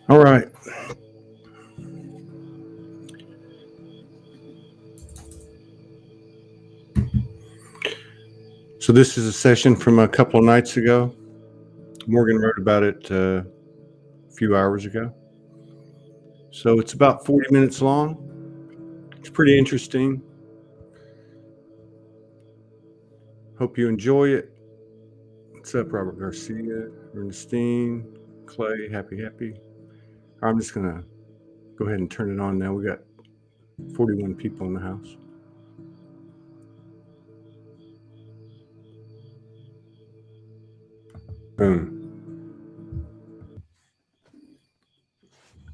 All right. So this is a session from a couple of nights ago. Morgan wrote about it a few hours ago. So it's about 40 minutes long. It's pretty interesting. Hope you enjoy it. What's up, Robert Garcia, Ernestine, Clay, happy. I'm just going to go ahead and turn it on now. We got 41 people in the house. Boom.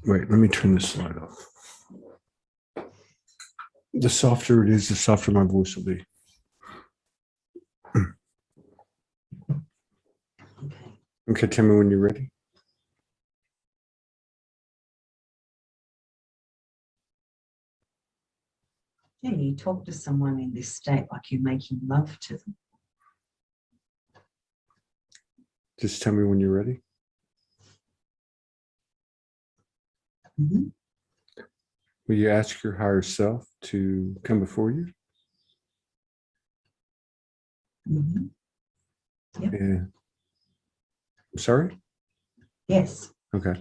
Wait, let me turn this slide off. The softer it is, the softer my voice will be. Okay, tell me when you're ready. Yeah, you talk to someone in this state like you're making love to them. Just tell me when you're ready. Mm-hmm. Will you ask your higher self to come before you? Mm-hmm. Yep. Yeah. I'm sorry? Yes. Okay.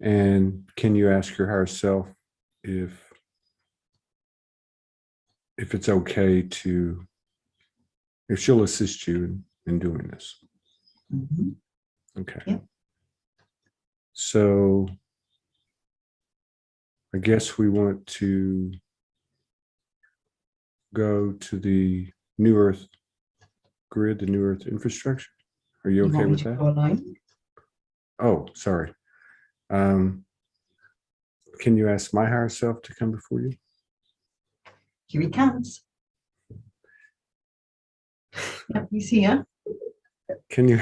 And can you ask your higher self if it's okay to, if she'll assist you in doing this? Mm-hmm. Okay. Yep. So I guess we want to go to the New Earth grid, the New Earth infrastructure. Are you okay with that? Go alone? Oh, sorry. Can you ask my higher self to come before you? Here he comes. Yep, he's here. Can you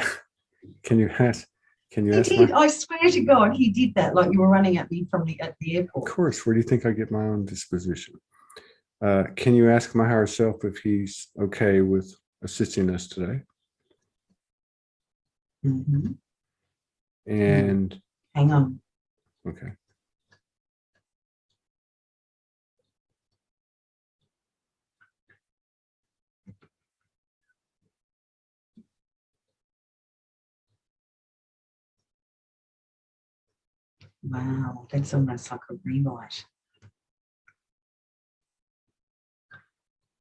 ask? Can you ask? He did. I swear to God, he did that. Like you were running at me at the airport. Of course. Where do you think I get my own disposition? Can you ask my higher self if he's okay with assisting us today? Mm-hmm. And hang on. Okay. Wow, that's almost like a rewrite.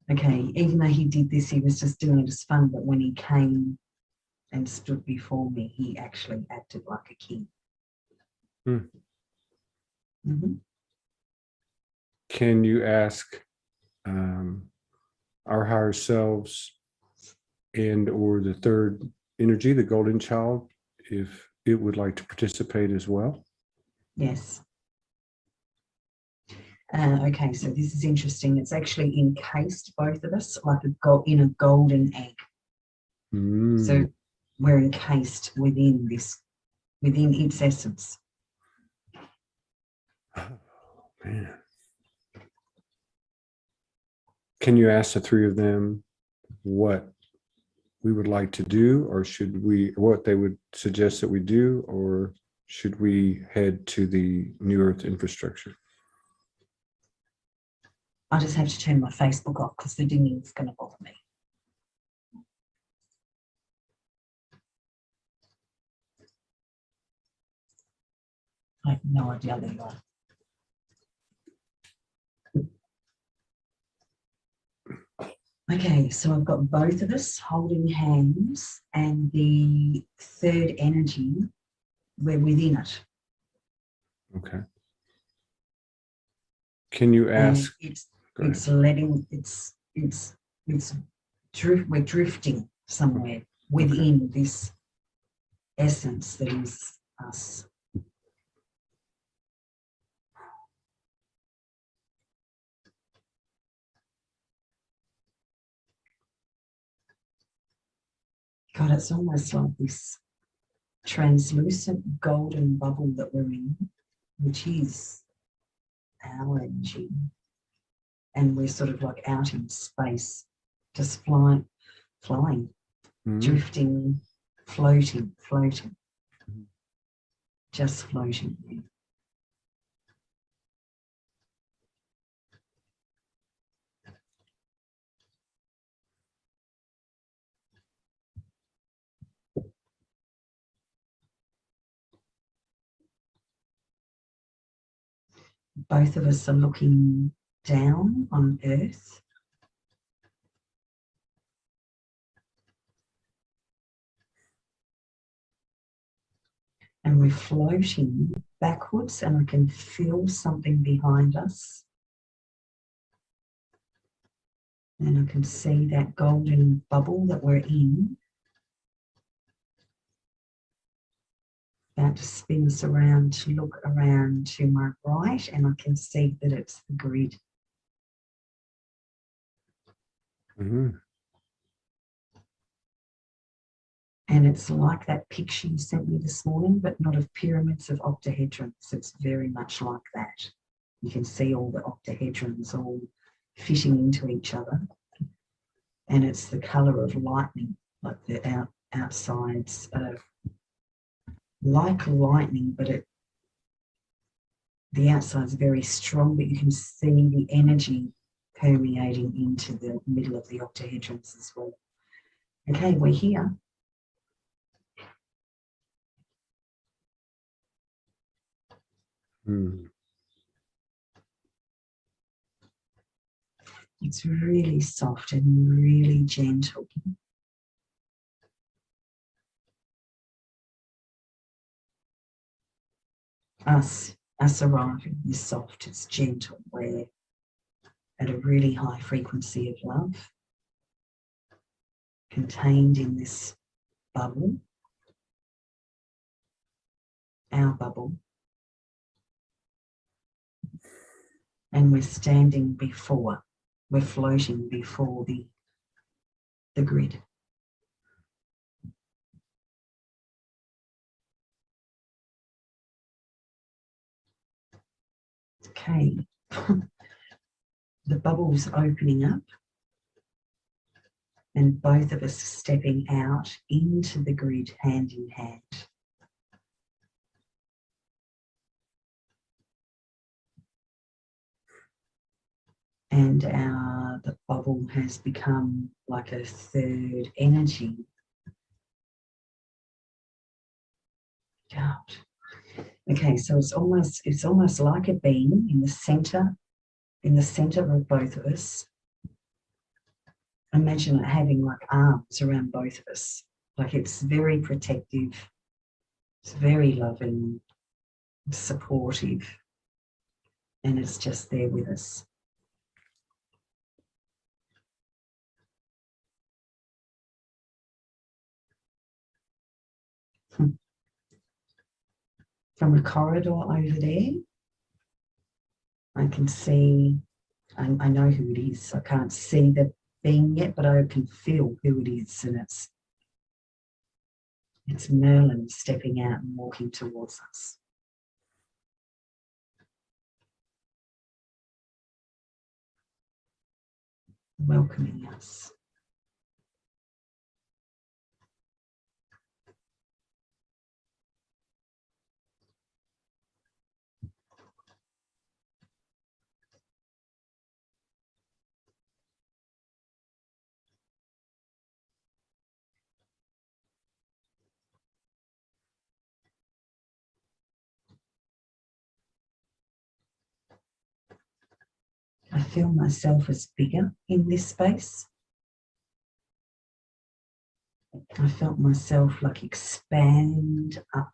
Okay, even though he did this, he was just doing it as fun, but when he came and stood before me, he actually acted like a king. Mm-hmm. Can you ask our higher selves and or the third energy, the golden child, if it would like to participate as well? Yes. Okay, so this is interesting. It's actually encased both of us like in a golden egg. So we're encased within its essence. Oh, man. Can you ask the three of them what we would like to do, or what they would suggest that we do, or should we head to the New Earth infrastructure? I just have to turn my Facebook off because the dinging is going to bother me. I have no idea where you are. Okay, so I've got both of us holding hands, and the third energy, we're within it. Okay. Can you ask? We're drifting somewhere within this essence that is us. God, it's almost like this translucent golden bubble that we're in, which is our energy. And we're sort of like out in space, just flying, drifting, floating, just floating there. Both of us are looking down on Earth. And we're floating backwards, and I can feel something behind us. And I can see that golden bubble that we're in. That spins around to look around to my right, and I can see that it's the grid. Mm-hmm. And it's like that picture you sent me this morning, but not of pyramids, of octahedrons. It's very much like that. You can see all the octahedrons all fitting into each other. And it's the colour of lightning, like the outsides of like lightning, but the outside's very strong, but you can see the energy permeating into the middle of the octahedrons as well. Okay, we're here. Mm. It's really soft and really gentle. Us arriving is soft, it's gentle. We're at a really high frequency of love, contained in this bubble, our bubble. And we're standing before, we're floating before the grid. Okay, the bubble's opening up, and both of us stepping out into the grid hand in hand. And the bubble has become like a third energy. God. Okay, so it's almost like a beam in the center of both of us. Imagine it having like arms around both of us. Like it's very protective, it's very loving, supportive, and it's just there with us. From a corridor over there, I can see, I know who it is. I can't see the being yet, but I can feel who it is, and it's Merlin stepping out and walking towards us. Welcoming us. I feel myself as bigger in this space. I felt myself like expand up.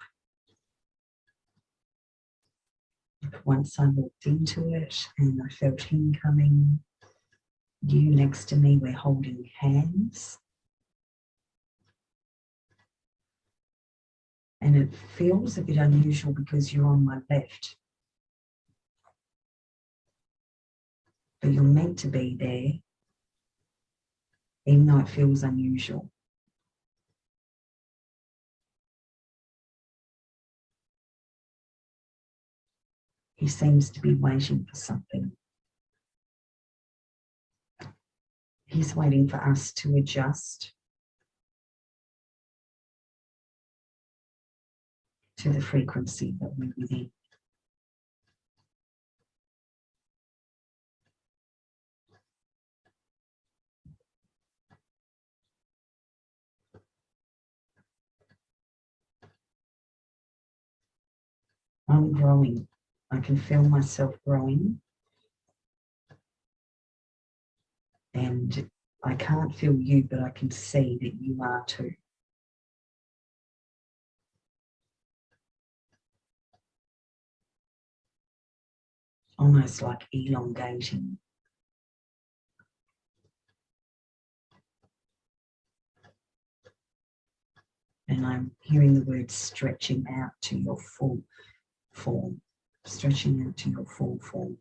Once I walked into it and I felt him coming, you next to me, we're holding hands. And it feels a bit unusual because you're on my left. But you're meant to be there, even though it feels unusual. He seems to be waiting for something. He's waiting for us to adjust to the frequency that we're within. I'm growing. I can feel myself growing. And I can't feel you, but I can see that you are too. Almost like elongating. And I'm hearing the word stretching out to your full form. Stretching out to your full form.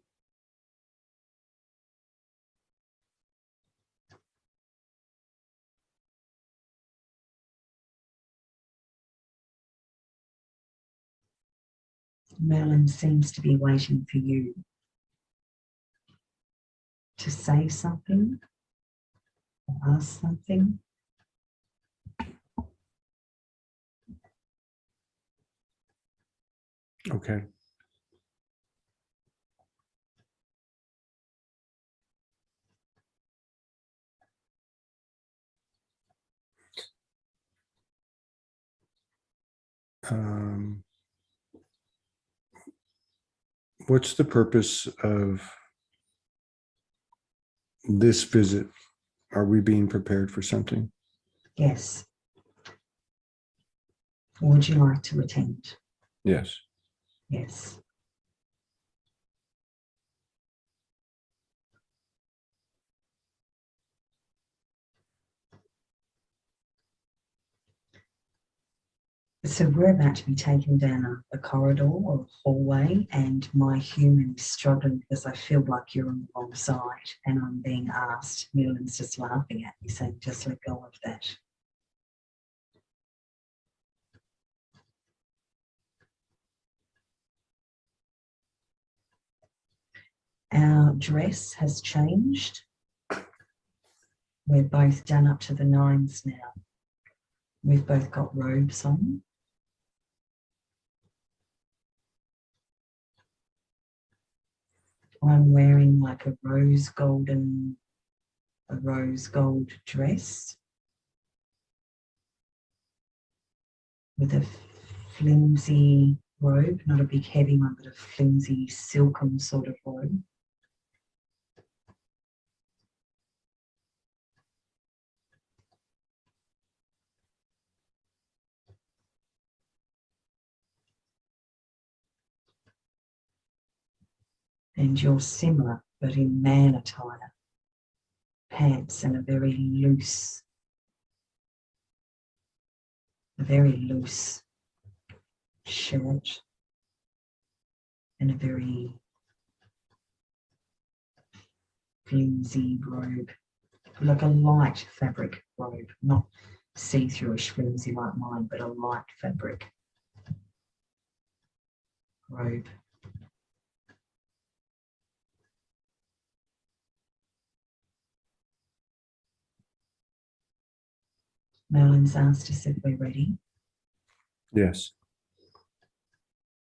Merlin seems to be waiting for you to say something, or ask something. Okay. What's the purpose of this visit? Are we being prepared for something? Yes. Would you like to attend? Yes. Yes. So we're about to be taken down a corridor or a hallway, and my human is struggling because I feel like you're on the wrong side and I'm being asked. Merlin's just laughing at me, saying, just let go of that. Our dress has changed. We're both done up to the nines now. We've both got robes on. I'm wearing like a rose gold dress with a flimsy robe, not a big heavy one, but a flimsy silken sort of robe. And you're similar, but in man attire. Pants and a very loose shirt and a very flimsy robe, like a light fabric robe, not see-throughish flimsy like mine, but a light fabric robe. Merlin's asked us if we're ready. Yes.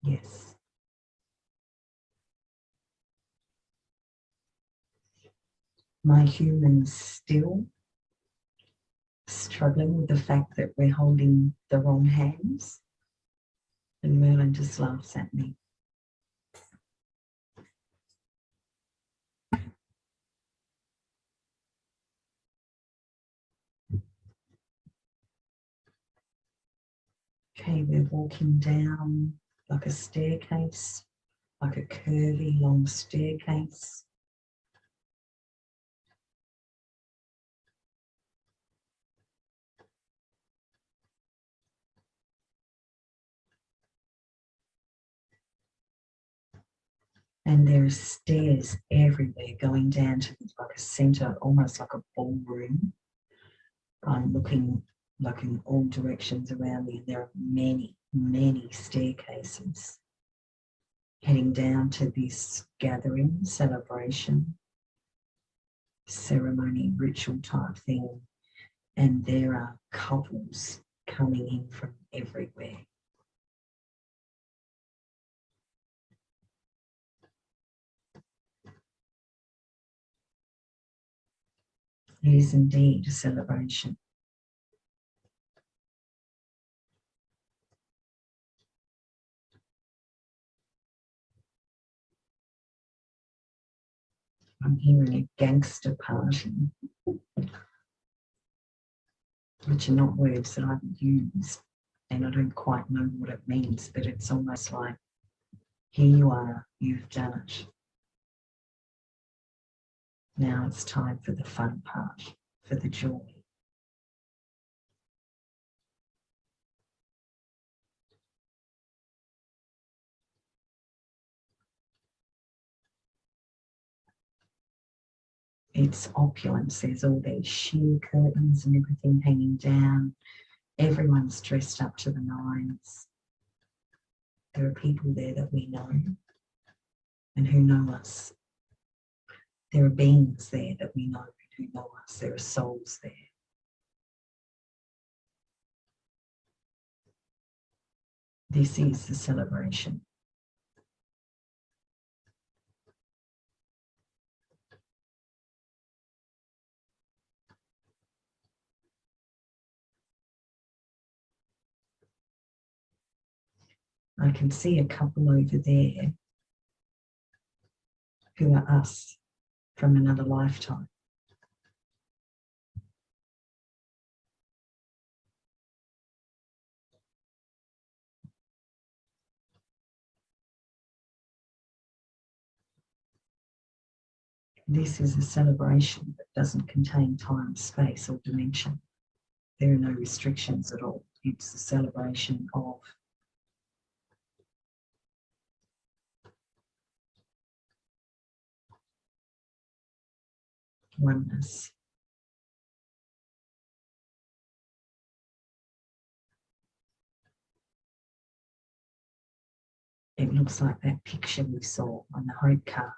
Yes. My human's still struggling with the fact that we're holding the wrong hands. And Merlin just laughs at me. Okay, we're walking down like a staircase, like a curvy long staircase. And there are stairs everywhere going down to like a centre, almost like a ballroom. I'm looking in all directions around me, and there are many, many staircases heading down to this gathering, celebration, ceremony, ritual type thing. And there are couples coming in from everywhere. It is indeed a celebration. I'm hearing a gangster party, which are not words that I've used, and I don't quite know what it means, but it's almost like, here you are, you've done it. Now it's time for the fun part, for the joy. It's opulence. There's all these sheer curtains and everything hanging down. Everyone's dressed up to the nines. There are people there that we know and who know us. There are beings there that we know and who know us. There are souls there. This is the celebration. I can see a couple over there who are us from another lifetime. This is a celebration that doesn't contain time, space, or dimension. There are no restrictions at all. It's a celebration of oneness. It looks like that picture we saw on the hope card,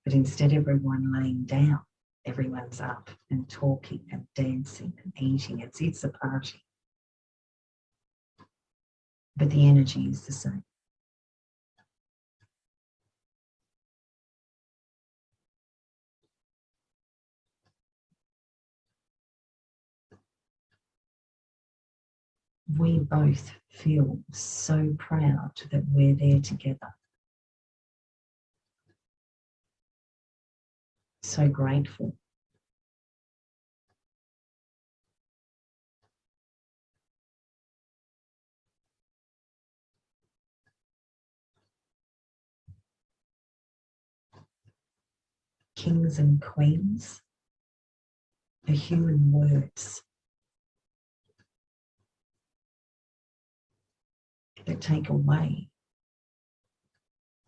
but instead of everyone laying down, everyone's up and talking and dancing and eating. It's a party, but the energy is the same. We both feel so proud that we're there together. So grateful. Kings and queens are human words that take away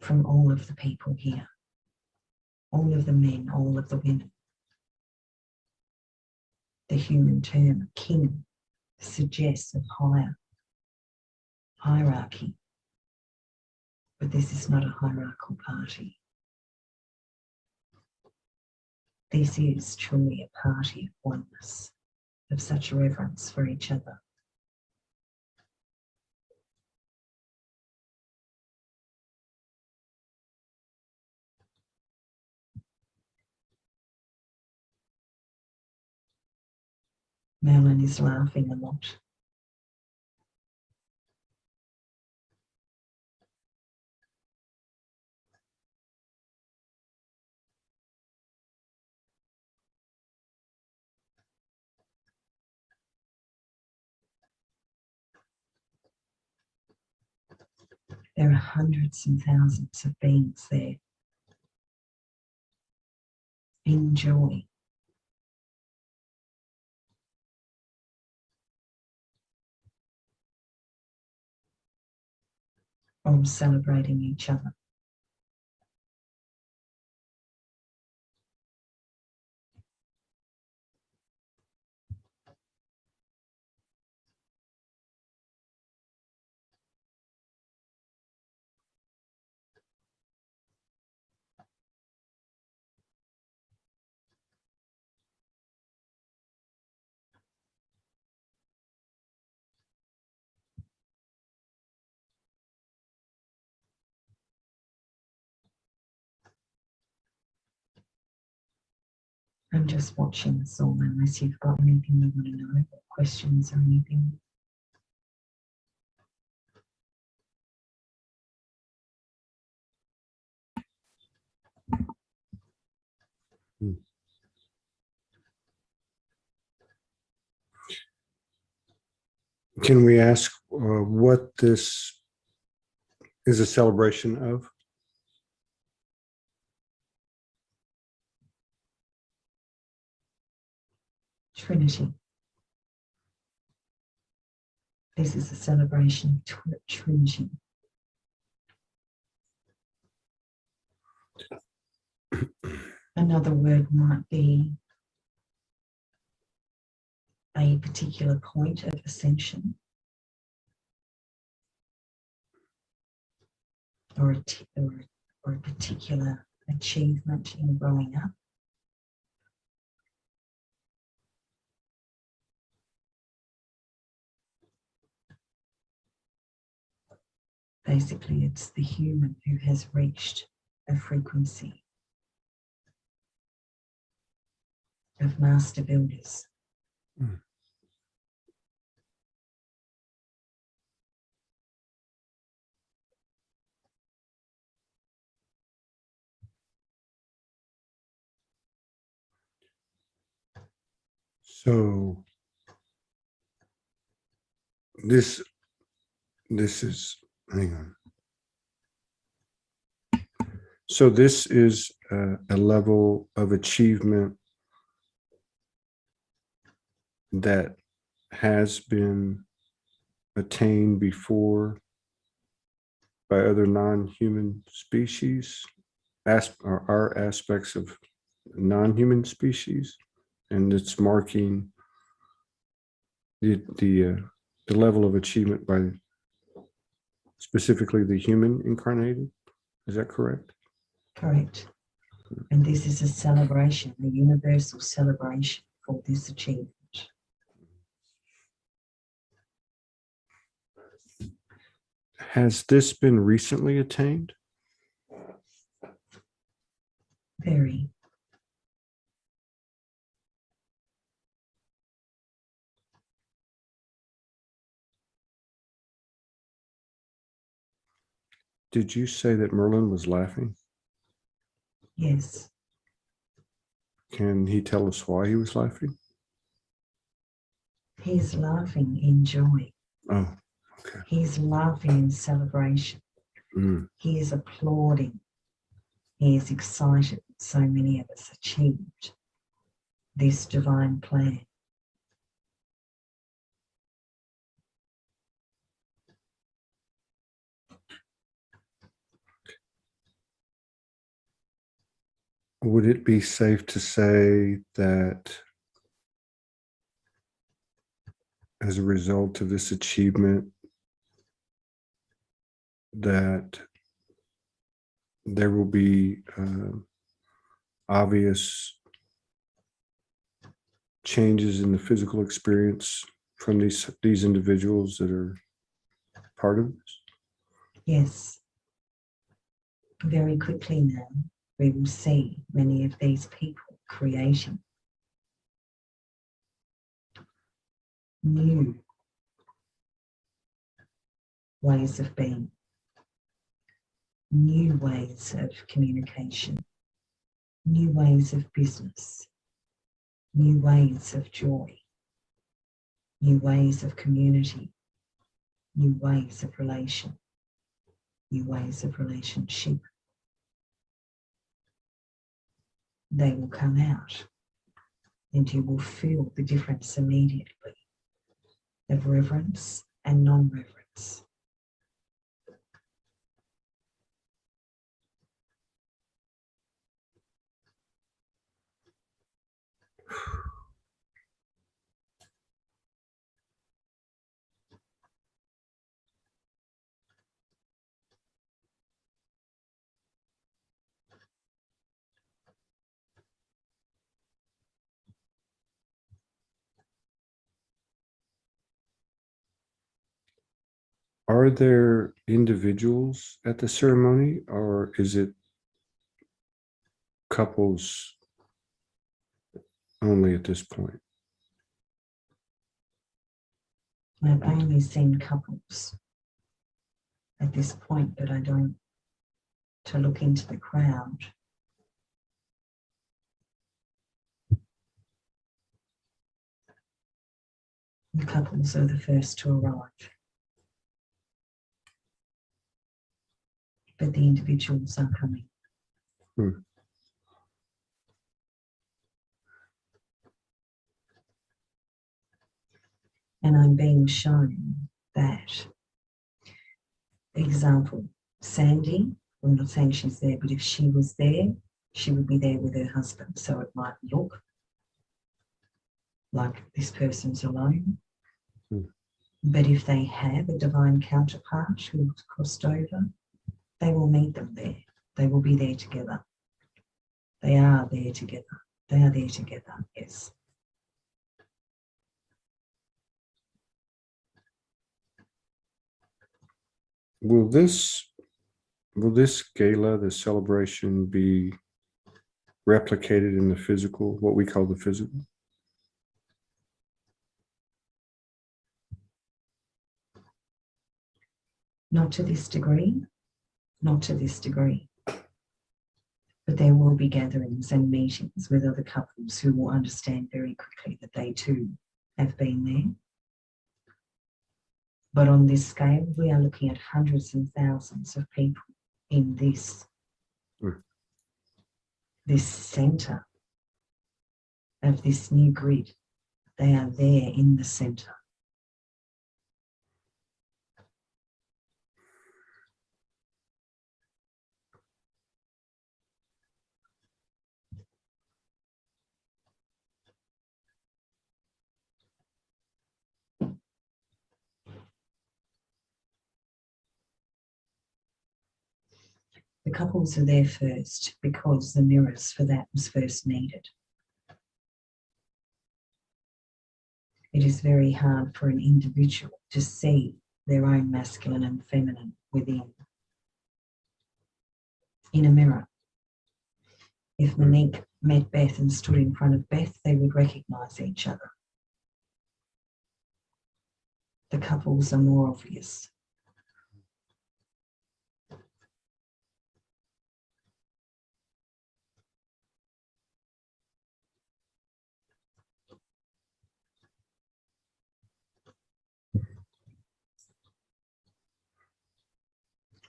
from all of the people here, all of the men, all of the women. The human term king suggests a higher hierarchy, but this is not a hierarchical party. This is truly a party of oneness, of such reverence for each other. Merlin is laughing a lot. There are hundreds and thousands of beings there. Enjoy. All celebrating each other. I'm just watching this all unless you've got anything you want to know, questions or anything. Can we ask what this is a celebration of? Trinity. This is a celebration of Trinity. Another word might be a particular point of ascension, or a particular achievement in growing up. Basically, it's the human who has reached a frequency of master builders. Mm. So this is, hang on. So this is a level of achievement that has been attained before by other non-human species, or our aspects of non-human species, and it's marking the level of achievement by specifically the human incarnated. Is that correct? Correct. And this is a celebration, a universal celebration for this achievement. Has this been recently attained? Very. Did you say that Merlin was laughing? Yes. Can he tell us why he was laughing? He's laughing in joy. Oh, okay. He's laughing in celebration. Mm. He is applauding. He is excited that so many of us achieved this divine plan. Would it be safe to say that as a result of this achievement, that there will be obvious changes in the physical experience from these individuals that are part of this? Yes. Very quickly now, we will see many of these people creating new ways of being, new ways of communication, new ways of business, new ways of joy, new ways of community, new ways of relation, new ways of relationship. They will come out and you will feel the difference immediately of reverence and non-reverence. Are there individuals at the ceremony, or is it couples only at this point. I've only seen couples at this point, but I don't to look into the crowd. The couples are the first to arrive. But the individuals are coming. And I'm being shown that, example, Sandy, I'm not saying she's there, but if she was there, she would be there with her husband. So it might look like this person's alone. But if they have a divine counterpart who's crossed over, they will meet them there. They will be there together. They are there together. They are there together, yes. Will this gala, this celebration, be replicated in the physical, what we call the physical? Not to this degree, not to this degree. But there will be gatherings and meetings with other couples who will understand very quickly that they too have been there. But on this scale, we are looking at hundreds and thousands of people in this center of this new grid. They are there in the center. The couples are there first because the mirrors for that was first needed. It is very hard for an individual to see their own masculine and feminine within in a mirror. If Monique met Beth and stood in front of Beth, they would recognise each other. The couples are more obvious.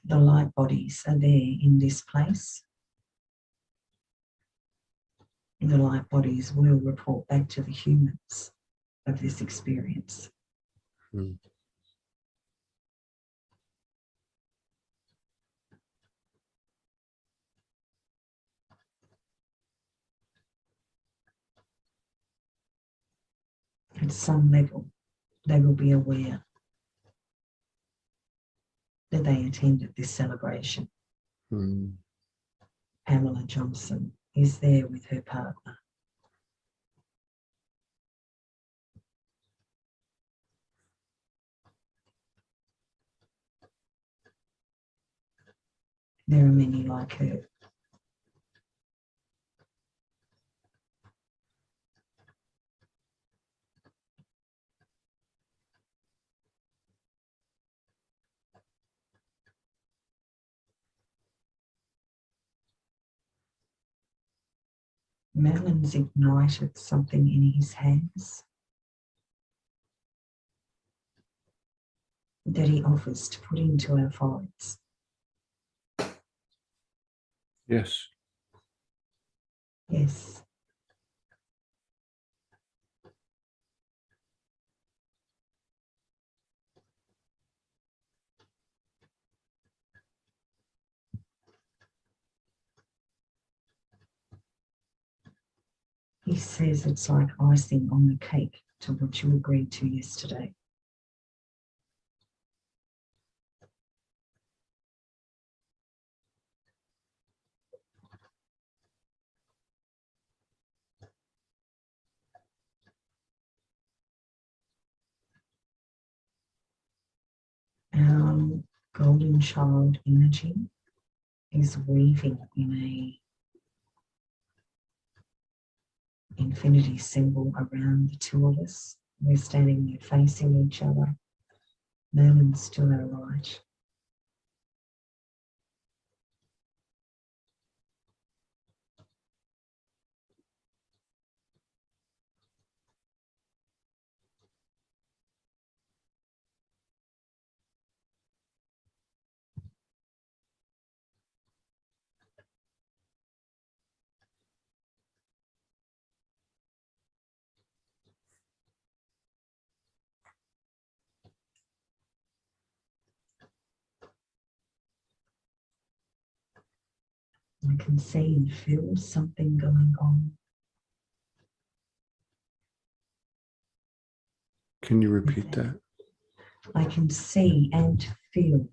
The light bodies are there in this place. The light bodies will report back to the humans of this experience. At some level, they will be aware that they attended this celebration. Pamela Johnson is there with her partner. There are many like her. Merlin's ignited something in his hands that he offers to put into our foreheads. Yes. Yes. He says it's like icing on the cake to what you agreed to yesterday. Our golden child energy is weaving in a infinity symbol around the two of us. We're standing there facing each other. Merlin's to our right. I can see and feel something going on. Can you repeat that? I can see and feel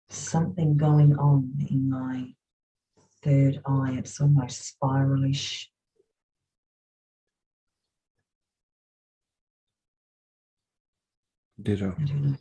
something going on in my third eye. It's almost spiralish. Ditto. I don't know.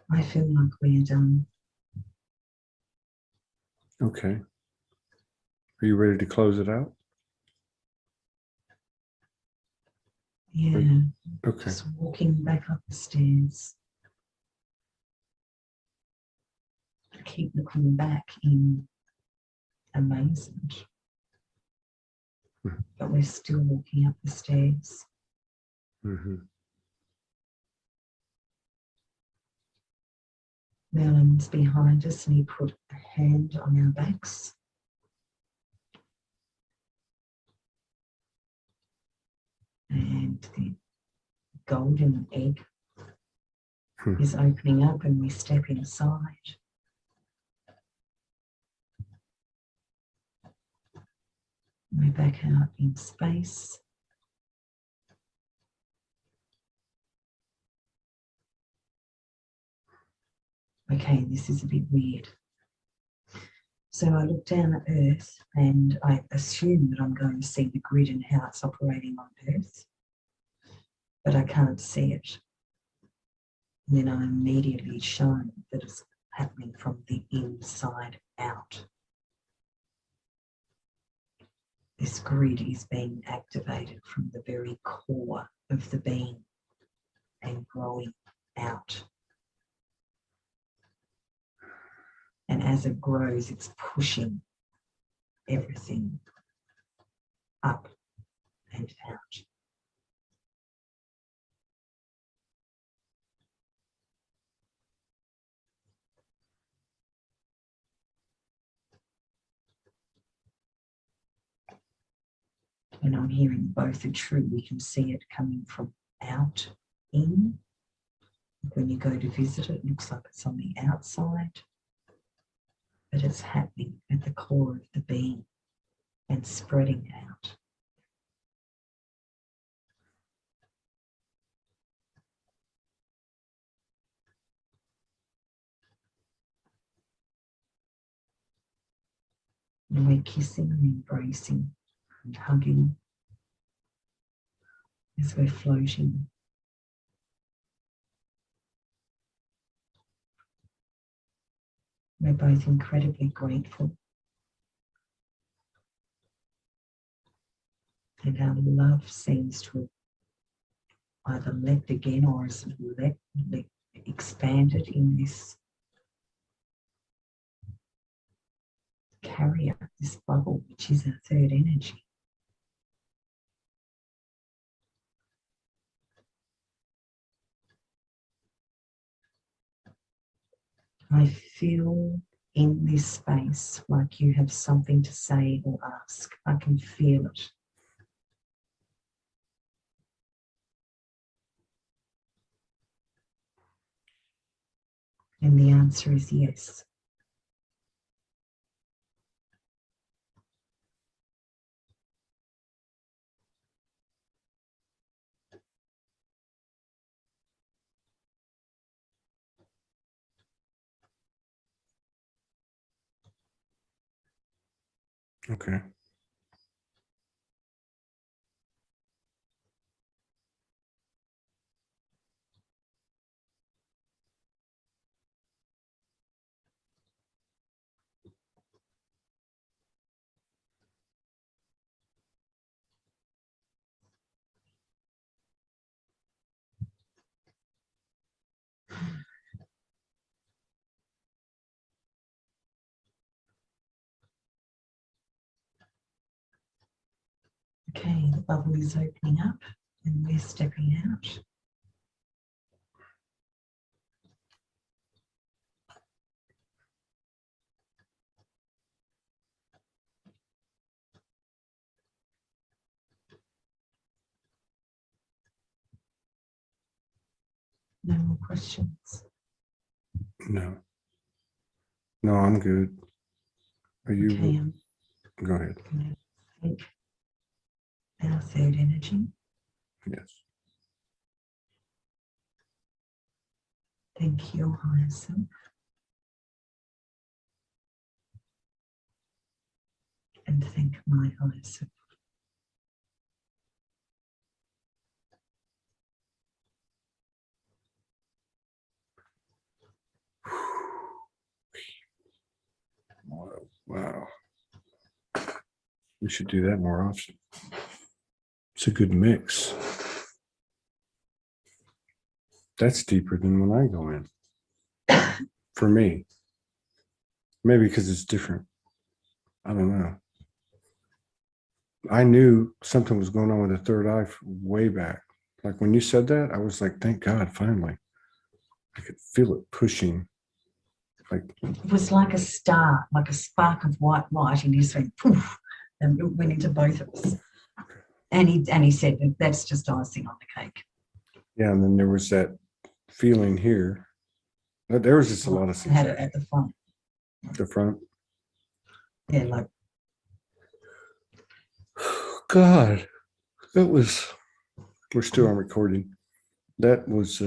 I feel like we're done. Okay. Are you ready to close it out? Yeah. Okay. Just walking back up the stairs. I keep looking back in amazement. But we're still walking up the stairs. Mm-hmm. Merlin's behind us and he put a hand on our backs. And the golden egg is opening up and we step inside. We're back out in space. Okay, this is a bit weird. So I look down at Earth and I assume that I'm going to see the grid and how it's operating on Earth, but I can't see it. And then I'm immediately shown that it's happening from the inside out. This grid is being activated from the very core of the being and growing out. And as it grows, it's pushing everything up and out. And I'm hearing both are true. We can see it coming from out in. When you go to visit it, it looks like it's on the outside, but it's happening at the core of the being and spreading out. And we're kissing and embracing and hugging as we're floating. We're both incredibly grateful. And our love seems to have either leapt again or has expanded in this carrier, this bubble, which is our third energy. I feel in this space like you have something to say or ask. I can feel it. And the answer is yes. Okay. Okay, the bubble is opening up and we're stepping out. No more questions. No. No, I'm good. Are you? Okay, Go ahead. I'm going to thank our third energy. Yes. Thank your higher self. And thank my higher self. Wow. We should do that more often. It's a good mix. That's deeper than when I go in. For me. Maybe because it's different. I don't know. I knew something was going on with the third eye way back. Like when you said that, I was like, thank God, finally. I could feel it pushing. Like it was like a star, like a spark of white light, and he just went poof, and it went into both of us. And he said that's just icing on the cake. Yeah, and then there was that feeling here. There was just a lot of sensation. Had it at the front. The front. Yeah, like. God, that was. We're still on recording. That was.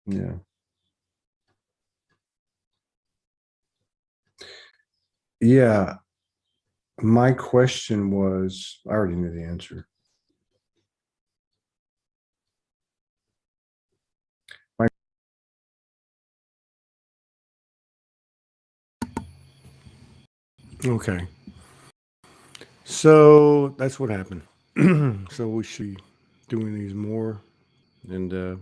Yeah. Yeah. My question was, I already knew the answer. Okay. So that's what happened. So we should be doing these more. And there's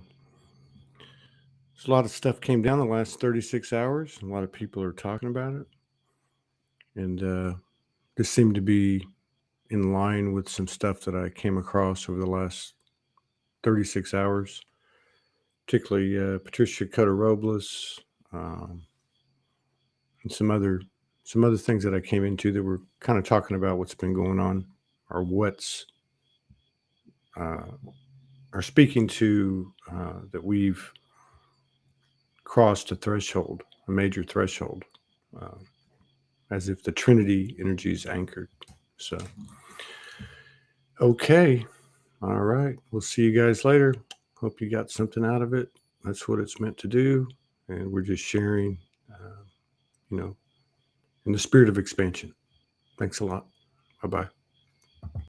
a lot of stuff came down the last 36 hours. A lot of people are talking about it. And this seemed to be in line with some stuff that I came across over the last 36 hours, particularly Patricia Cutter-Robles, and some other things that I came into that were kind of talking about what's been going on or what's are speaking to that we've crossed a threshold, a major threshold, uh, as if the Trinity energy is anchored. So, okay. All right. We'll see you guys later. Hope you got something out of it. That's what it's meant to do. And we're just sharing, in the spirit of expansion. Thanks a lot. Bye bye.